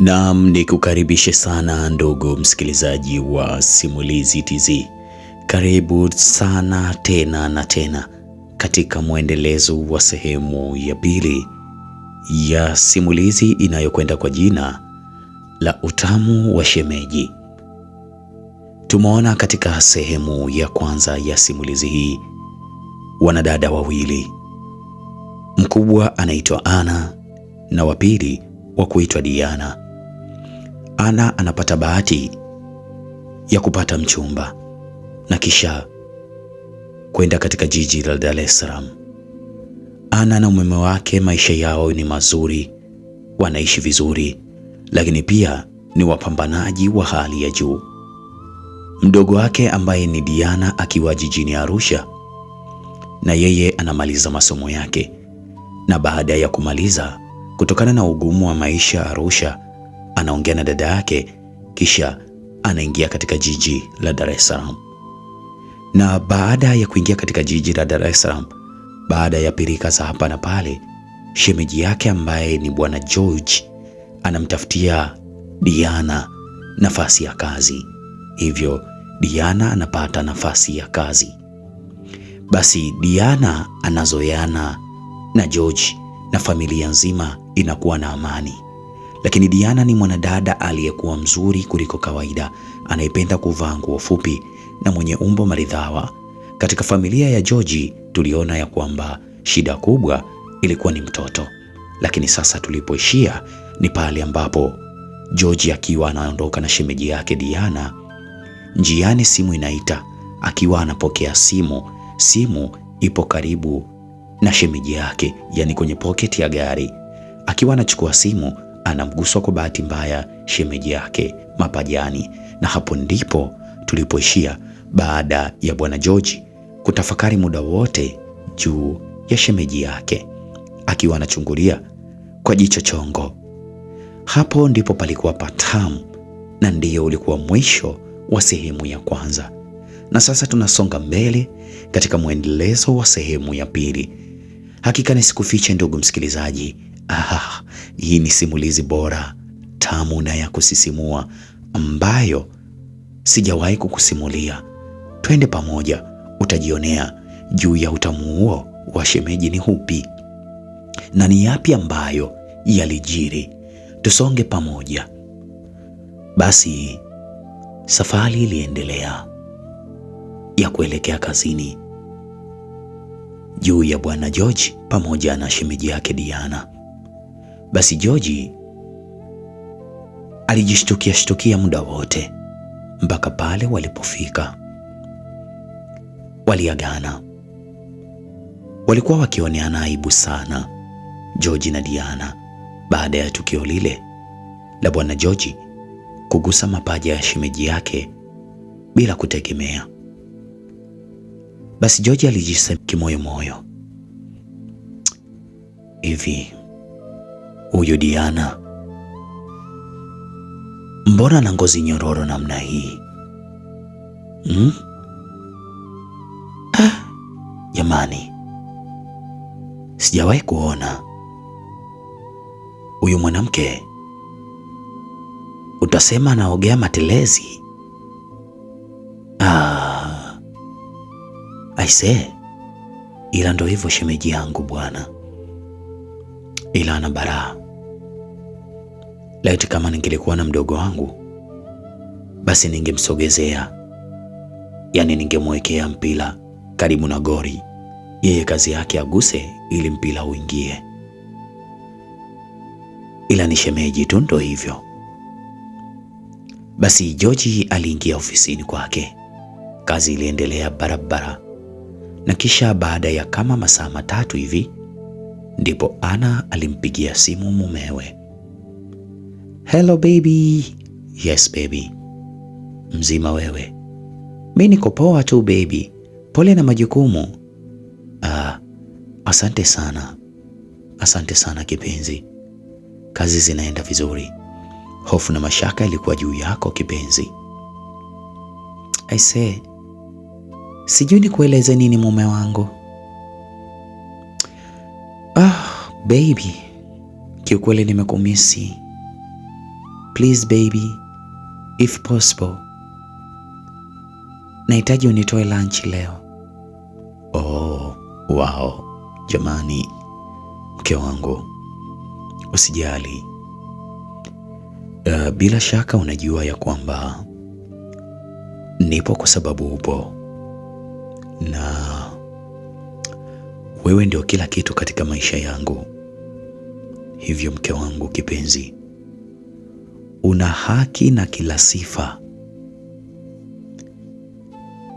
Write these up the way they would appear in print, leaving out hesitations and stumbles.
Naam, nikukaribishe sana ndugu msikilizaji wa Simulizi Tz. Karibu sana tena na tena katika mwendelezo wa sehemu ya pili ya simulizi inayokwenda kwa jina la Utamu wa Shemeji. Tumeona katika sehemu ya kwanza ya simulizi hii wanadada wawili, mkubwa anaitwa Ana na wa pili wa kuitwa Diana. Ana anapata bahati ya kupata mchumba na kisha kwenda katika jiji la Dar es Salaam. Ana na mume wake maisha yao ni mazuri, wanaishi vizuri, lakini pia ni wapambanaji wa hali ya juu. Mdogo wake ambaye ni Diana akiwa jijini Arusha, na yeye anamaliza masomo yake, na baada ya kumaliza, kutokana na ugumu wa maisha Arusha, anaongea na dada yake kisha anaingia katika jiji la Dar es Salaam. Na baada ya kuingia katika jiji la Dar es Salaam, baada ya pirika za hapa na pale, shemeji yake ambaye ni Bwana George anamtafutia Diana nafasi ya kazi. Hivyo Diana anapata nafasi ya kazi. Basi Diana anazoeana na George na familia nzima inakuwa na amani. Lakini Diana ni mwanadada aliyekuwa mzuri kuliko kawaida, anayependa kuvaa nguo fupi na mwenye umbo maridhawa. Katika familia ya George tuliona ya kwamba shida kubwa ilikuwa ni mtoto. Lakini sasa tulipoishia ni pale ambapo George akiwa anaondoka na shemeji yake Diana, njiani simu inaita. Akiwa anapokea simu ipo karibu na shemeji yake, yani kwenye pocket ya gari. Akiwa anachukua simu, anamguswa kwa bahati mbaya shemeji yake mapajani, na hapo ndipo tulipoishia baada ya Bwana George kutafakari muda wote juu ya shemeji yake, akiwa anachungulia kwa jicho chongo. Hapo ndipo palikuwa patamu, na ndiyo ulikuwa mwisho wa sehemu ya kwanza. Na sasa tunasonga mbele katika mwendelezo wa sehemu ya pili. Hakika nisikufiche ndugu msikilizaji, hii ni simulizi bora, tamu na ya kusisimua ambayo sijawahi kukusimulia. Twende pamoja, utajionea juu ya utamu huo wa shemeji ni upi na ni yapi ambayo yalijiri. Tusonge pamoja. Basi safari iliendelea ya kuelekea kazini juu ya Bwana George pamoja na shemeji yake Diana. Basi George alijishtukia muda wote mpaka pale walipofika. Waliagana. Walikuwa wakioneana aibu sana George na Diana baada ya tukio lile la Bwana George kugusa mapaja ya shemeji yake bila kutegemea. Basi George alijisema kimoyomoyo, hivi huyu Diana mbona na ngozi nyororo namna hii? Jamani, sijawahi kuona huyu mwanamke. Utasema anaogea matelezi. Aise, ila ndo hivyo shemeji yangu bwana, ila ana baraa. Laiti kama ningelikuwa na mdogo wangu, basi ningemsogezea, yani ningemwekea mpira karibu na gori, yeye kazi yake aguse ili mpira uingie. Ila ni shemeji tu, ndo hivyo. Basi George aliingia ofisini kwake. Kazi iliendelea barabara, na kisha baada ya kama masaa matatu hivi ndipo Ana alimpigia simu mumewe. Hello baby. Yes baby. Mzima wewe? Mimi niko poa tu baby, pole na majukumu. Asante sana kipenzi, kazi zinaenda vizuri. Hofu na mashaka ilikuwa juu yako kipenzi. Aise, sijui nikueleze nini mume wangu. Baby, kiukweli nimekumisi. Please baby, if possible, nahitaji unitoe lunch leo. Oh, wow, jamani, mke wangu, usijali. Bila shaka unajua ya kwamba nipo kwa sababu upo, na wewe ndio kila kitu katika maisha yangu. Hivyo mke wangu kipenzi, una haki na kila sifa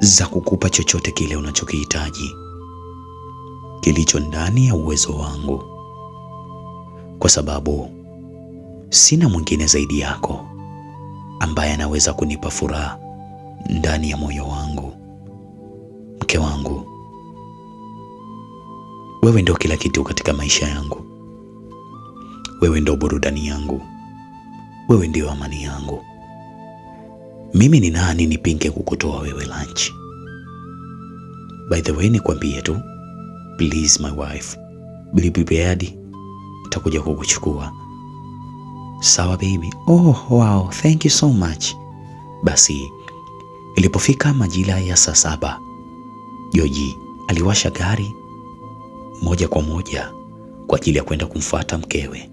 za kukupa chochote kile unachokihitaji kilicho ndani ya uwezo wangu, kwa sababu sina mwingine zaidi yako ambaye anaweza kunipa furaha ndani ya moyo wangu. Mke wangu, wewe ndio kila kitu katika maisha yangu. Wewe ndio burudani yangu. Wewe ndio amani yangu. Mimi ni nani nipinge kukutoa wewe lunch? By the way, nikwambie tu, please my wife, be prepared, nitakuja kukuchukua. Sawa baby? Oh wow, thank you so much. Basi ilipofika majira ya saa 7, Joji aliwasha gari moja kwa moja kwa ajili ya kwenda kumfuata mkewe.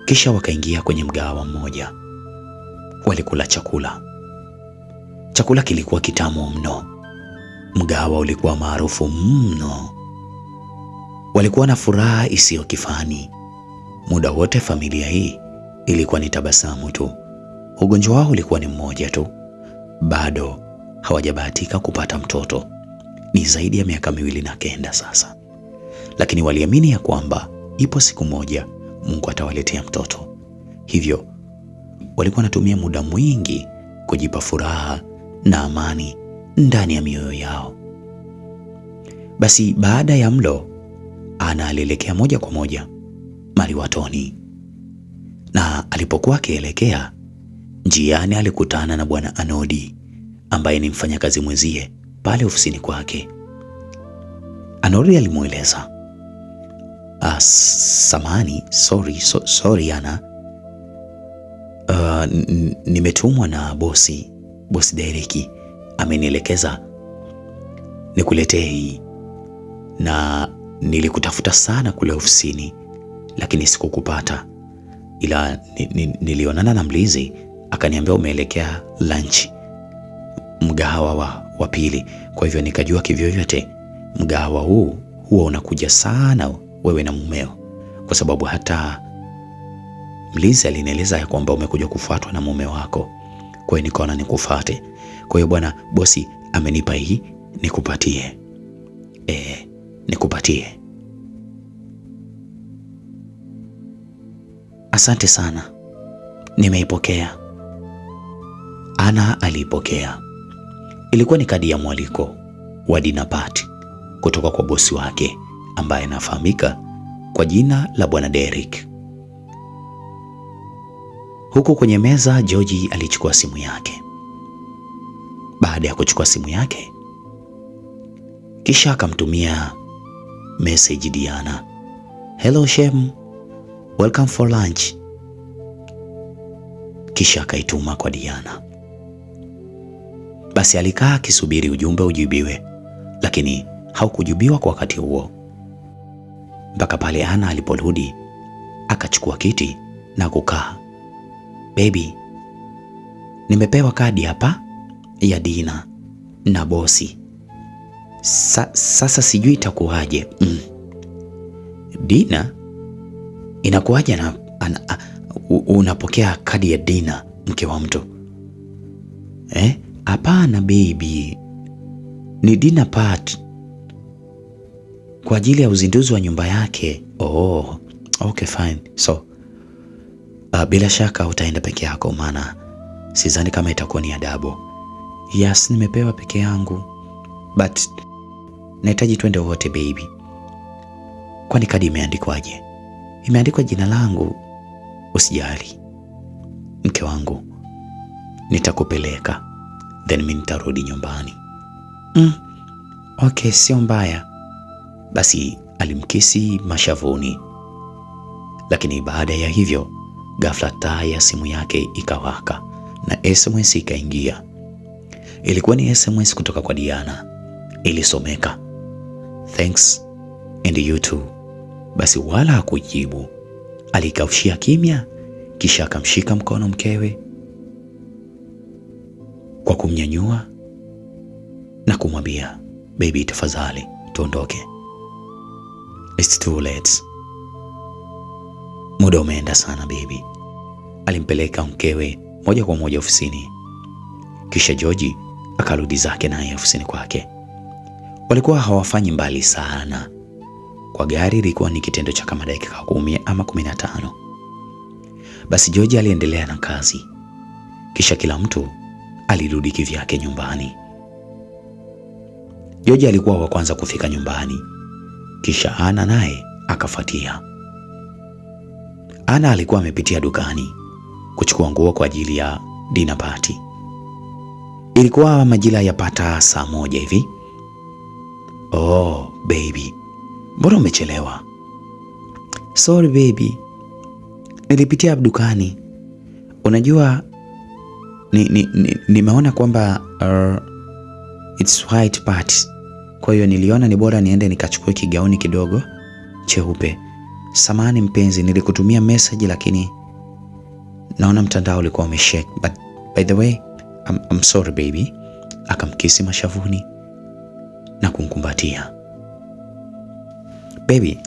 Kisha wakaingia kwenye mgahawa mmoja. Walikula chakula. Chakula kilikuwa kitamu mno. Mgahawa ulikuwa maarufu mno. Walikuwa na furaha isiyo kifani. Muda wote familia hii ilikuwa ni tabasamu tu. Ugonjwa wao ulikuwa ni mmoja tu. Bado hawajabahatika kupata mtoto. Ni zaidi ya miaka 209 sasa. Lakini waliamini ya kwamba ipo siku moja Mungu atawaletea mtoto. Hivyo walikuwa wanatumia muda mwingi kujipa furaha na amani ndani ya mioyo yao. Basi baada ya mlo, Ana alielekea moja kwa moja maliwatoni, na alipokuwa akielekea njiani alikutana na Bwana Anodi ambaye ni mfanyakazi mwenzie pale ofisini kwake. Anodi alimweleza, samani, sorry Ana, nimetumwa na bosi Derek, amenielekeza nikuletee hii, na nilikutafuta sana kule ofisini lakini sikukupata, ila nilionana na mlinzi akaniambia umeelekea lunch mgahawa wa pili. Kwa hivyo nikajua kivyovyote mgahawa huu huwa unakuja sana wewe na mumeo, kwa sababu hata mlinzi alinieleza ya kwamba umekuja kufuatwa na mume wako. Kwa hiyo nikaona nikufuate. Kwa hiyo bwana bosi amenipa hii nikupatie. Nikupatie. Asante sana, nimeipokea. Ana aliipokea. Ilikuwa ni kadi ya mwaliko wa dinner party kutoka kwa bosi wake ambaye anafahamika kwa jina la Bwana Derek. Huku kwenye meza, Joji alichukua simu yake. Baada ya kuchukua simu yake, kisha akamtumia message Diana. Hello Shem, welcome for lunch. Kisha akaituma kwa Diana. Basi alikaa akisubiri ujumbe ujibiwe, lakini haukujibiwa kwa wakati huo, mpaka pale Ana aliporudi akachukua kiti na kukaa. Baby, nimepewa kadi hapa ya Dina na bosi. Sasa sijui itakuwaje. Dina? Inakuwaje na unapokea kadi ya Dina, mke wa mtu? Hapana baby, ni Dina part kwa ajili ya uzinduzi wa nyumba yake. Oh, okay fine. So bila shaka utaenda peke yako, maana sidhani kama itakuwa ni adabu. Yes, nimepewa peke yangu, but nahitaji twende wote baby. Kwani kadi imeandikwaje? Imeandikwa jina langu. Usijali mke wangu, nitakupeleka, then mimi nitarudi nyumbani. Okay, sio mbaya. Basi alimkisi mashavuni, lakini baada ya hivyo ghafla taa ya simu yake ikawaka na SMS ikaingia. Ilikuwa ni SMS kutoka kwa Diana. Ilisomeka, "Thanks and you too." Basi wala hakujibu. Alikaushia kimya, kisha akamshika mkono mkewe kwa kumnyanyua na kumwambia, "Baby, tafadhali tuondoke. It's too late. Muda umeenda sana baby." Alimpeleka mkewe moja kwa moja ofisini. Kisha George akarudi zake naye ofisini kwake. Walikuwa hawafanyi mbali sana. Kwa gari ilikuwa ni kitendo cha kama dakika 10 ama 15. Basi George aliendelea na kazi. Kisha kila mtu alirudi kivyake nyumbani. George alikuwa wa kwanza kufika nyumbani. Kisha Ana naye akafuatia. Ana alikuwa amepitia dukani kuchukua nguo kwa ajili ya dinner party. Ilikuwa majira yapata saa 1 hivi. "Oh, baby, mbona umechelewa?" "Sorry baby, nilipitia dukani. Unajua nimeona kwamba it's white party. Kwa hiyo niliona ni bora niende nikachukue kigauni kidogo cheupe. Samahani mpenzi, nilikutumia message lakini naona mtandao ulikuwa umeshake. But by the way, I'm sorry baby." Akamkisi mashavuni na kumkumbatia. "Baby,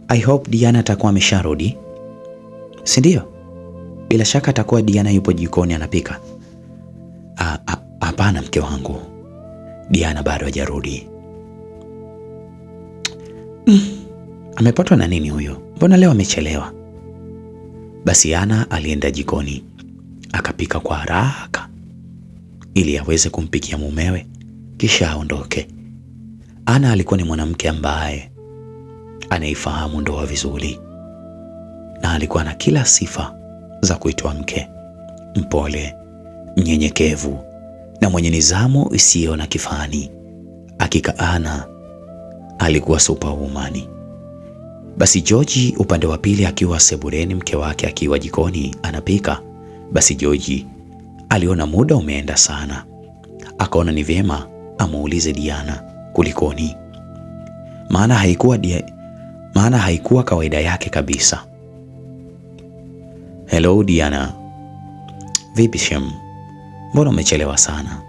I hope Diana atakuwa amesharudi. Si ndio? Bila shaka atakuwa Diana yupo jikoni anapika." "Hapana mke wangu, Diana bado hajarudi." Amepatwa na nini huyo? Mbona leo amechelewa?" Basi Ana alienda jikoni akapika kwa haraka ili aweze kumpikia mumewe kisha aondoke. Ana alikuwa ni mwanamke ambaye anaifahamu ndoa vizuri na alikuwa na kila sifa za kuitwa mke: mpole, mnyenyekevu na mwenye nidhamu isiyo na kifani. Hakika Ana alikuwa superwoman. Basi George upande wa pili akiwa sebuleni, mke wake akiwa jikoni anapika. Basi George aliona muda umeenda sana, akaona ni vyema amuulize Diana kulikoni, maana haikuwa kawaida yake kabisa. "Hello Diana." "Vipi Shem, mbona umechelewa sana?"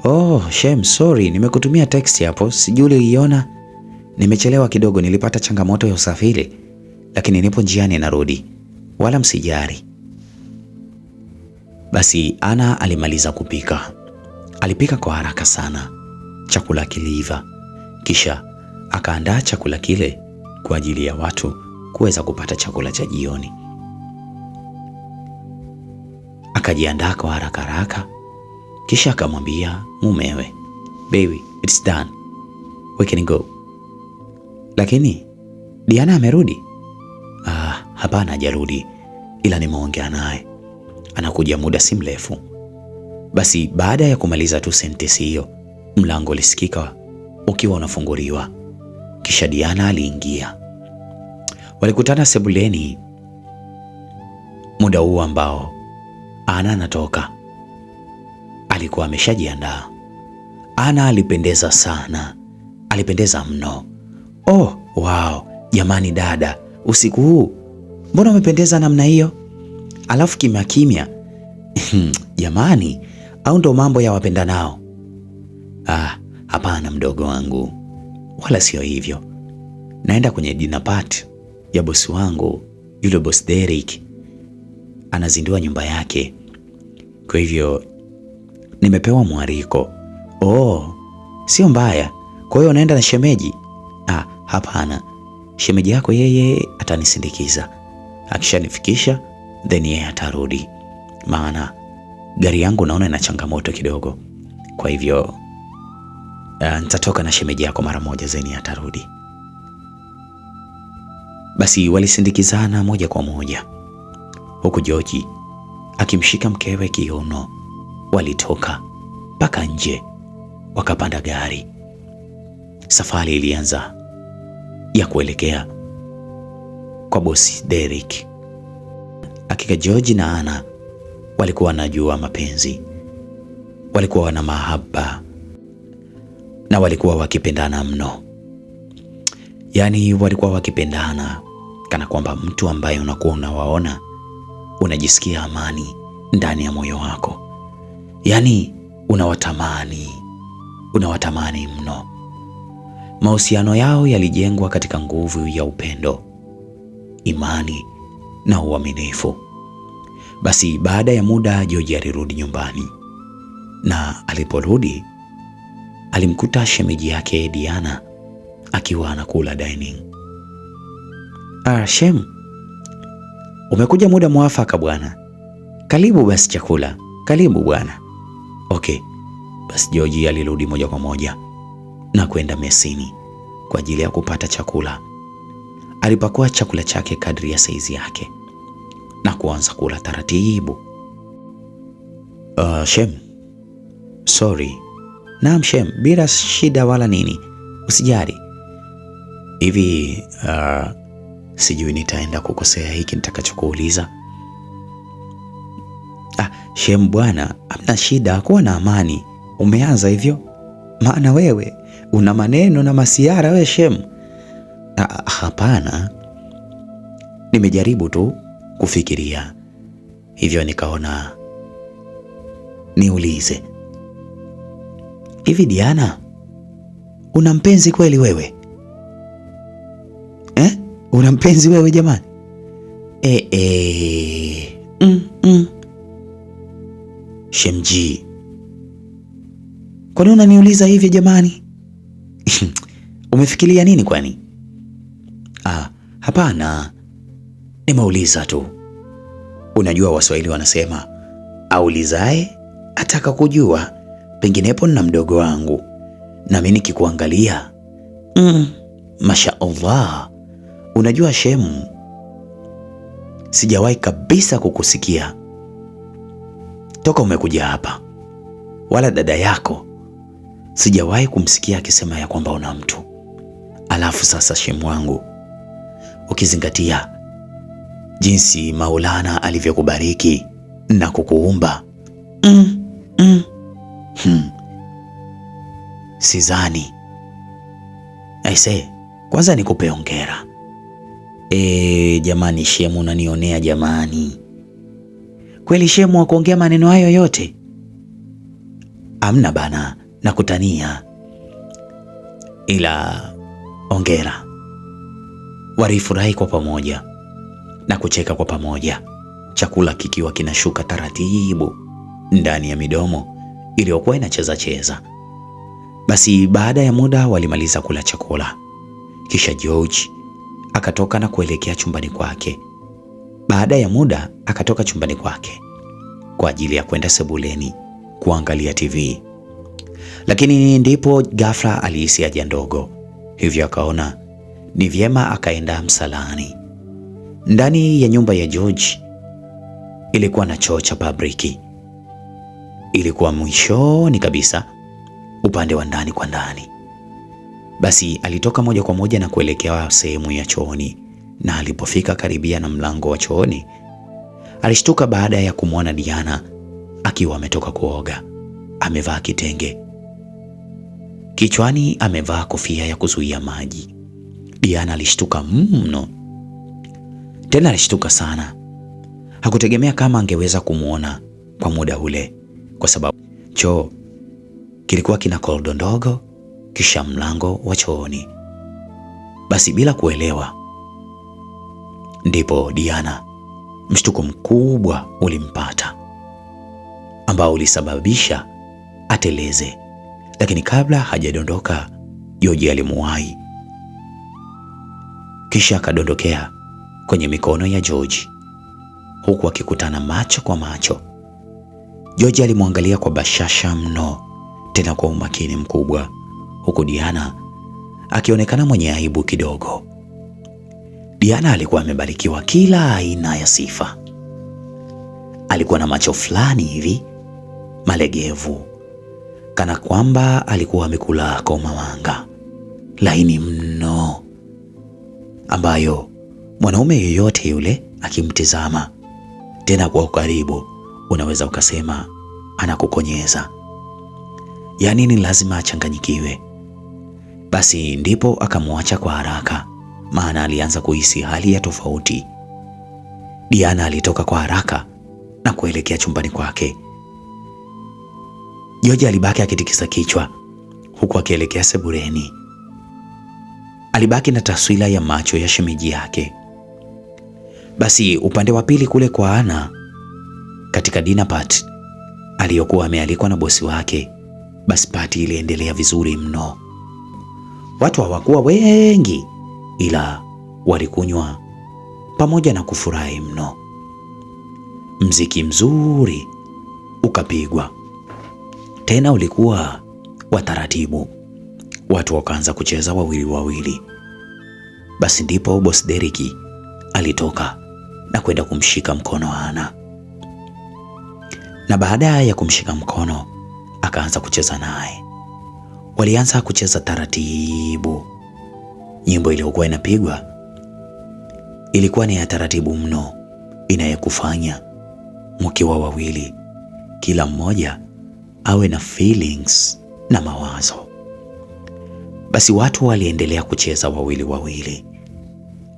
"Oh Shem, sorry, nimekutumia text hapo, sijui uliiona. Nimechelewa kidogo, nilipata changamoto ya usafiri, lakini nipo njiani narudi, wala msijari." Basi Ana alimaliza kupika. Alipika kwa haraka sana, chakula kiliiva. Kisha akaandaa chakula kile kwa ajili ya watu kuweza kupata chakula cha jioni. Akajiandaa kwa haraka haraka, kisha akamwambia mumewe, "Baby, it's done. We can go." "Lakini Diana amerudi?" Hapana, hajarudi, ila nimeongea naye. Anakuja muda si mrefu." Basi baada ya kumaliza tu sentensi hiyo, mlango ulisikika ukiwa unafunguliwa. Kisha Diana aliingia. Walikutana sebuleni muda huu ambao Ana anatoka. Alikuwa ameshajiandaa. Ana alipendeza sana, alipendeza mno. "Oh, wow, jamani dada, usiku huu mbona umependeza namna hiyo? Alafu kimya kimya." "Jamani, au ndo mambo ya wapenda nao?" Hapana mdogo wangu, wala sio hivyo. Naenda kwenye dinner party ya bosi wangu, yule boss Derek. Anazindua nyumba yake, kwa hivyo nimepewa mwaliko." "Oh, sio mbaya. Kwa hiyo unaenda na shemeji?" Hapana, shemeji yako yeye atanisindikiza. Akishanifikisha then yeye atarudi, maana gari yangu naona ina changamoto kidogo. Kwa hivyo nitatoka na shemeji yako mara moja, zeni atarudi." Basi walisindikizana moja kwa moja, huku George akimshika mkewe kiuno. Walitoka mpaka nje, wakapanda gari. Safari ilianza ya kuelekea kwa bosi Derek. Hakika George na Anna walikuwa wanajua mapenzi, walikuwa wana mahaba na walikuwa wakipendana mno. Yaani walikuwa wakipendana kana kwamba mtu ambaye unakuwa unawaona unajisikia amani ndani ya moyo wako. Yaani unawatamani mno. Mahusiano yao yalijengwa katika nguvu ya upendo, imani na uaminifu. Basi baada ya muda George alirudi nyumbani, na aliporudi alimkuta shemeji yake Diana akiwa anakula dining. Shem, umekuja muda mwafaka bwana. Karibu basi chakula. Karibu bwana. Okay. Basi George alirudi moja kwa moja na kwenda mesini kwa ajili ya kupata chakula. Alipakua chakula chake kadri ya saizi yake na kuanza kula taratibu. Shem. Sorry. Naam Shem, bila shida wala nini. Usijali. Hivi sijui nitaenda kukosea hiki nitakachokuuliza. Shem bwana, hamna shida, kuwa na amani. Umeanza hivyo? Maana wewe una maneno na masiara we Shem. Hapana. Nimejaribu tu kufikiria. Hivyo nikaona niulize. Hivi Diana, una mpenzi kweli wewe? Una mpenzi wewe jamani? Shemji, kwani unaniuliza hivi jamani? Umefikiria nini kwani? Hapana, nimeuliza tu. Unajua Waswahili wanasema aulizae ataka kujua. Penginepo na mdogo wangu, na mimi nikikuangalia Masha Allah. Unajua Shemu, sijawahi kabisa kukusikia toka umekuja hapa, wala dada yako sijawahi kumsikia akisema ya kwamba una mtu. Alafu sasa Shemu wangu, ukizingatia jinsi Maulana alivyokubariki na kukuumba, Sizani. Aise, kwanza nikupe hongera. Jamani Shemu, unanionea jamani. Kweli Shemu wakuongea maneno hayo yote? Amna bana, nakutania. Ila hongera. Walifurahi kwa pamoja na kucheka kwa pamoja, chakula kikiwa kinashuka taratibu ndani ya midomo iliyokuwa inacheza cheza. Basi baada ya muda walimaliza kula chakula. Kisha George akatoka na kuelekea chumbani kwake. Baada ya muda akatoka chumbani kwake kwa ajili ya kwenda sebuleni kuangalia TV. Lakini ndipo ghafla alihisi haja ndogo, hivyo akaona ni vyema akaenda msalani. Ndani ya nyumba ya George ilikuwa na choo cha public. Ilikuwa mwishoni kabisa, upande wa ndani kwa ndani. Basi alitoka moja kwa moja na kuelekea sehemu ya chooni, na alipofika karibia na mlango wa chooni alishtuka baada ya kumwona Diana akiwa ametoka kuoga. Amevaa kitenge, kichwani amevaa kofia ya kuzuia maji. Diana alishtuka mno, tena alishtuka sana. Hakutegemea kama angeweza kumwona kwa muda ule, kwa sababu choo kilikuwa kina korido ndogo kisha mlango wa chooni. Basi bila kuelewa, ndipo Diana mshtuko mkubwa ulimpata ambao ulisababisha ateleze. Lakini kabla hajadondoka, George alimuwahi, kisha akadondokea kwenye mikono ya George, huku akikutana macho kwa macho. George alimwangalia kwa bashasha mno, tena kwa umakini mkubwa, huku Diana akionekana mwenye aibu kidogo. Diana alikuwa amebarikiwa kila aina ya sifa. Alikuwa na macho fulani hivi malegevu, kana kwamba alikuwa amekula komawanga laini mno, ambayo mwanaume yoyote yule akimtizama tena kwa ukaribu, unaweza ukasema anakukonyeza. Yaani ni lazima achanganyikiwe. Basi ndipo akamwacha kwa haraka, maana alianza kuhisi hali ya tofauti. Diana alitoka kwa haraka na kuelekea chumbani kwake. George alibaki akitikisa kichwa huku akielekea sebuleni. Alibaki na taswira ya macho ya shemeji yake. Basi upande wa pili kule kwa Ana, katika dinner party aliyokuwa amealikwa na bosi wake, basi party iliendelea vizuri mno. Watu hawakuwa wengi, ila walikunywa pamoja na kufurahi mno. Mziki mzuri ukapigwa, tena ulikuwa wa taratibu. Watu wakaanza kucheza wawili wawili. Basi ndipo boss Derek alitoka na kwenda kumshika mkono Ana, na baada ya kumshika mkono akaanza kucheza naye. Walianza kucheza taratibu. Nyimbo iliyokuwa inapigwa ilikuwa ni ya taratibu mno, inayekufanya mkiwa wawili kila mmoja awe na feelings na mawazo. Basi watu waliendelea kucheza wawili wawili.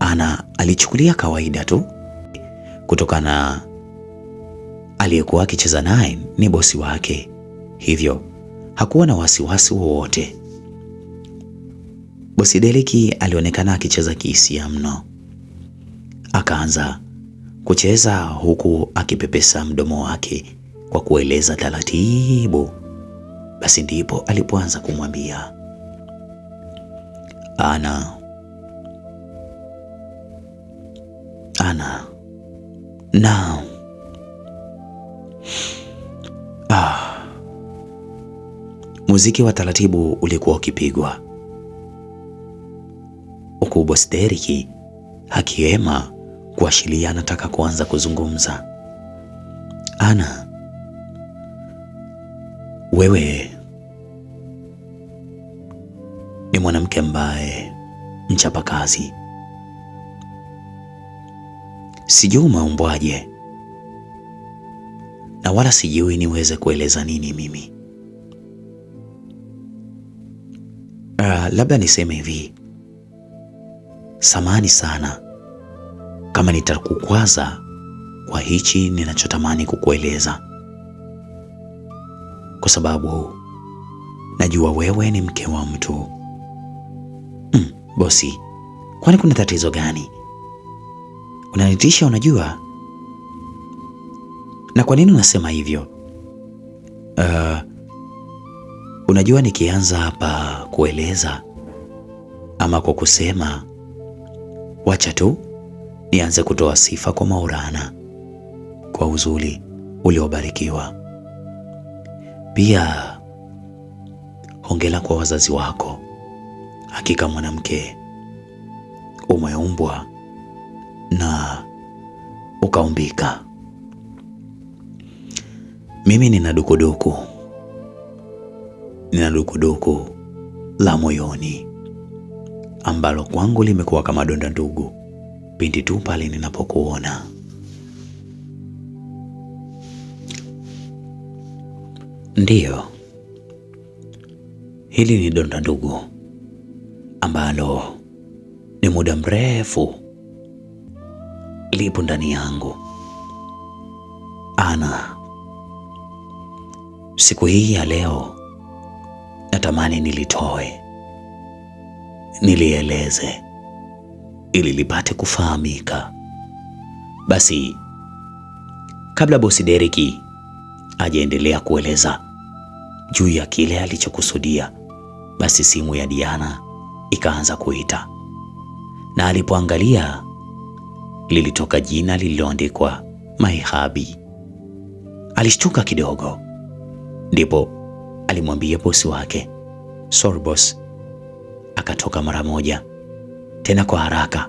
Ana alichukulia kawaida tu, kutokana aliyekuwa akicheza naye ni bosi wake, hivyo hakuwa na wasiwasi wowote. Bosi Derek alionekana akicheza kihisia mno. Akaanza kucheza huku akipepesa mdomo wake kwa kueleza taratibu. Basi ndipo alipoanza kumwambia Ana, na muziki wa taratibu ulikuwa ukipigwa huku boss Derek akiema kuashiria anataka kuanza kuzungumza. Ana, wewe ni mwanamke ambaye mchapakazi. Sijui umeumbwaje, na wala sijui niweze kueleza nini mimi. Labda niseme hivi, samahani sana kama nitakukwaza kwa hichi ninachotamani kukueleza, kwa sababu najua wewe ni mke wa mtu. Bosi, kwani kuna tatizo gani? Unanitisha unajua? Na kwa nini unasema hivyo? Unajua nikianza hapa kueleza ama kwa kusema, wacha tu nianze kutoa sifa kwa Maulana kwa uzuri uliobarikiwa. Pia hongera kwa wazazi wako. Hakika mwanamke, umeumbwa na ukaumbika. Mimi nina dukuduku la moyoni ambalo kwangu limekuwa kama donda ndugu pindi tu pale ninapokuona. Ndiyo, hili ni donda ndugu ambalo ni muda mrefu lipo ndani yangu. Ana, siku hii ya leo natamani nilitoe, nilieleze ili lipate kufahamika. Basi kabla bosi Derek ajaendelea kueleza juu ya kile alichokusudia, basi simu ya Diana ikaanza kuita, na alipoangalia lilitoka jina lililoandikwa Maihabi. Alishtuka kidogo, ndipo alimwambia bosi wake, sorry boss. Akatoka mara moja tena kwa haraka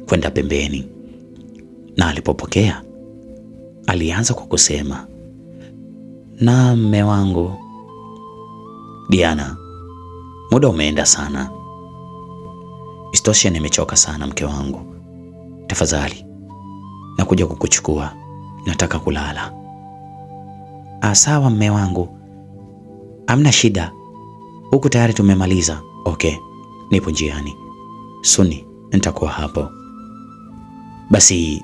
kwenda pembeni, na alipopokea alianza kwa kusema, na mme wangu. Diana, muda umeenda sana, istoshe nimechoka sana mke wangu. Tafadhali nakuja kukuchukua nataka kulala. Sawa mme wangu, hamna shida, huku tayari tumemaliza. Okay, nipo njiani, Suni nitakuwa hapo. Basi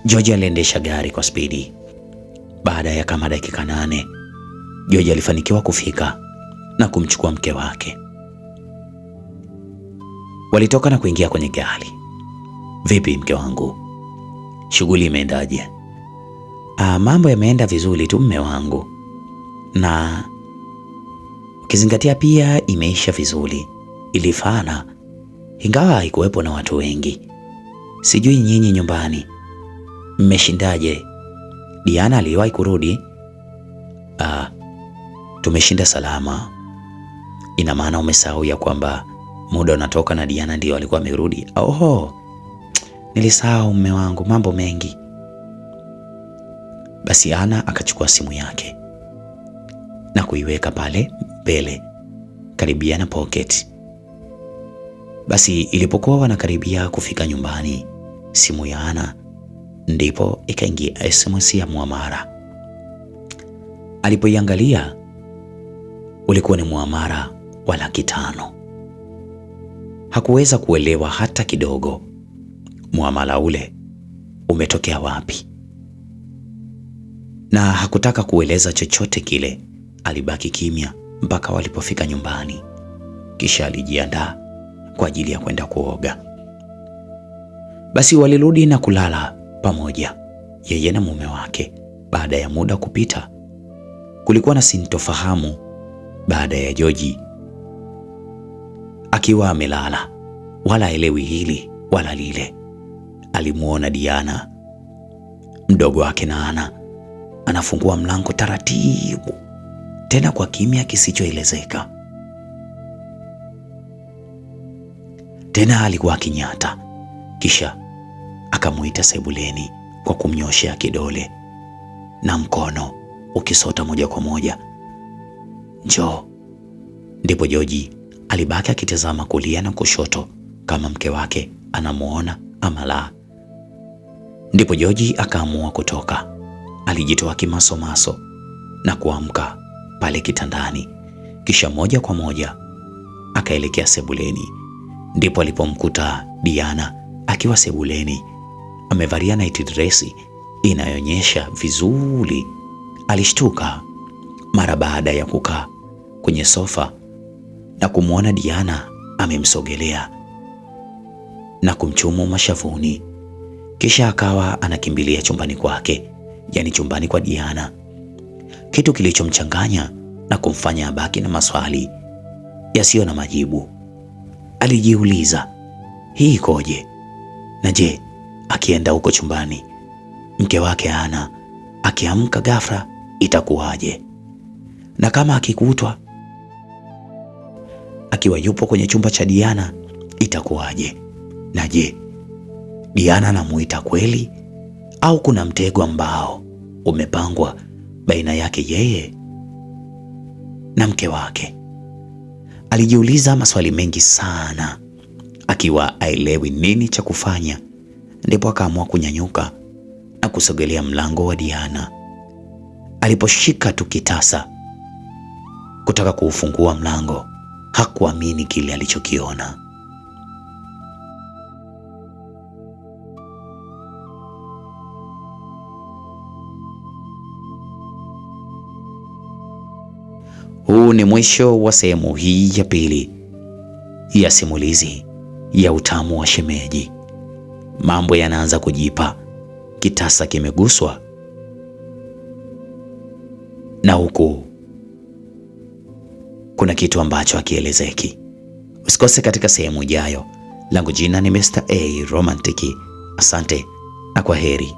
George aliendesha gari kwa spidi. Baada ya kama dakika 8, George alifanikiwa kufika na kumchukua mke wake. Walitoka na kuingia kwenye gari. Vipi mke wangu, shughuli imeendaje? Mambo yameenda vizuri tu mme wangu, na ukizingatia pia imeisha vizuri, ilifana, ingawa haikuwepo na watu wengi. Sijui nyinyi nyumbani mmeshindaje? Diana aliwahi kurudi? Tumeshinda salama. Ina maana umesahau ya kwamba muda unatoka na Diana ndio alikuwa amerudi? Oho, nilisahau mme wangu, mambo mengi. Basi Ana akachukua simu yake na kuiweka pale mbele karibia na pocket. Basi ilipokuwa wanakaribia kufika nyumbani, simu ya Ana ndipo ikaingia SMS ya muamara. Alipoiangalia ulikuwa ni muamara wa Laki5. Hakuweza kuelewa hata kidogo muamala ule umetokea wapi, na hakutaka kueleza chochote kile. Alibaki kimya mpaka walipofika nyumbani, kisha alijiandaa kwa ajili ya kwenda kuoga. Basi walirudi na kulala pamoja, yeye na mume wake. Baada ya muda kupita, kulikuwa na sintofahamu baada ya George akiwa amelala, wala elewi hili wala lile. Alimuona Diana mdogo wake na Ana anafungua mlango taratibu, tena kwa kimya kisichoelezeka. Tena alikuwa akinyata, kisha akamuita sebuleni kwa kumnyoshea kidole na mkono ukisota moja kwa moja, njoo. Ndipo George alibaki akitazama kulia na kushoto kama mke wake anamuona ama la. Ndipo George akaamua kutoka. Alijitoa kimasomaso na kuamka pale kitandani, kisha moja kwa moja akaelekea sebuleni. Ndipo alipomkuta Diana akiwa sebuleni amevalia night dress inayoonyesha vizuri. Alishtuka mara baada ya kukaa kwenye sofa na kumwona Diana amemsogelea na kumchumu mashavuni, kisha akawa anakimbilia chumbani kwake, yani chumbani kwa Diana, kitu kilichomchanganya na kumfanya abaki na maswali yasiyo na majibu. Alijiuliza, hii ikoje? Na je, akienda huko chumbani mke wake Ana akiamka ghafla itakuwaje? Na kama akikutwa akiwa yupo kwenye chumba cha Diana itakuwaje? Na je, Diana anamuita kweli au kuna mtego ambao umepangwa baina yake yeye na mke wake? Alijiuliza maswali mengi sana, akiwa aelewi nini cha kufanya. Ndipo akaamua kunyanyuka na kusogelea mlango wa Diana. Aliposhika tu kitasa kutaka kuufungua mlango, hakuamini kile alichokiona. Huu ni mwisho wa sehemu hii ya pili ya simulizi ya Utamu wa Shemeji. Mambo yanaanza kujipa, kitasa kimeguswa, na huku kuna kitu ambacho hakielezeki. Usikose katika sehemu ijayo. Langu jina ni Mr. A Romantic. Asante na kwa heri.